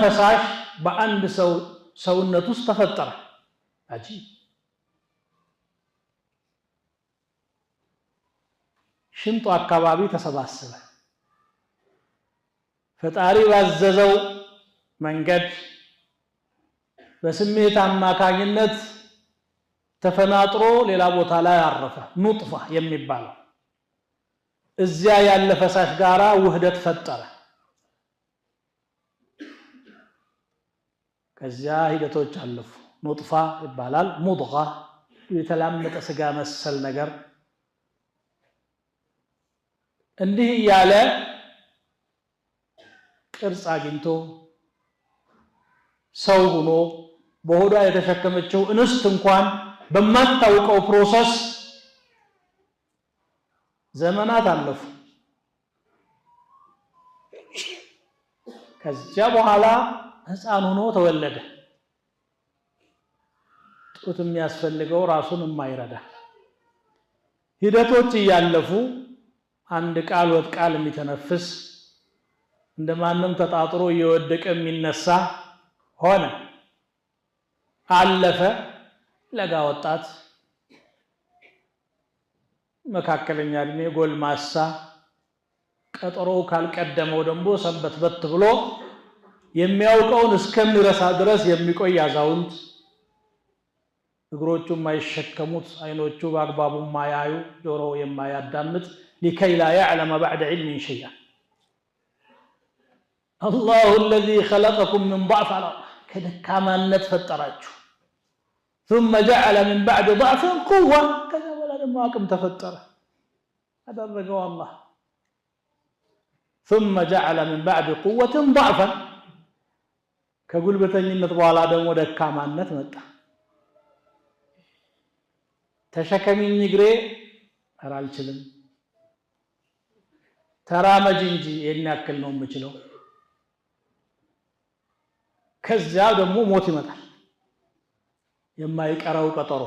ፈሳሽ በአንድ ሰውነት ውስጥ ተፈጠረ አጂብ ሽንጡ አካባቢ ተሰባሰበ ፈጣሪ ባዘዘው መንገድ በስሜት አማካኝነት ተፈናጥሮ ሌላ ቦታ ላይ አረፈ ኑጥፋ የሚባለው እዚያ ያለ ፈሳሽ ጋራ ውህደት ፈጠረ ከዚያ ሂደቶች አለፉ ኑጥፋ ይባላል ሙድጋ የተላመጠ ስጋ መሰል ነገር እንዲህ ያለ ቅርጽ አግኝቶ ሰው ሆኖ በሆዷ የተሸከመችው እንስት እንኳን በማታውቀው ፕሮሰስ ዘመናት አለፉ ከዚያ በኋላ ህፃን ሆኖ ተወለደ ጡት የሚያስፈልገው ራሱን የማይረዳ ሂደቶች ያለፉ አንድ ቃል ወጥ ቃል የሚተነፍስ እንደማንም ተጣጥሮ እየወደቀ የሚነሳ ሆነ አለፈ ለጋ ወጣት መካከለኛ እድሜ ጎልማሳ ቀጠሮው ካልቀደመው ደግሞ ሰንበትበት ብሎ የሚያውቀውን እስከሚረሳ ድረስ የሚቆይ አዛውንት እግሮቹ የማይሸከሙት አይኖቹ በአግባቡ የማያዩ ጆሮው የማያዳምጥ لكي لا يعلم بعد علم شيئا الله الذي خلقكم من ضعف كدكامانነት ፈጠራችሁ ثم جعل من بعد ضعف قوة كذا ولا ደግሞ አቅም ተፈጠረ አደረገው አላህ ثم جعل من بعد قوة ضعفا ከጉልበተኝነት በኋላ ደግሞ ደካማነት መጣ ተሸከሚኝ እግሬ አልችልም ተራመጅ እንጂ የሚያክል ነው የምችለው ከዚያ ደግሞ ሞት ይመጣል የማይቀረው ቀጠሮ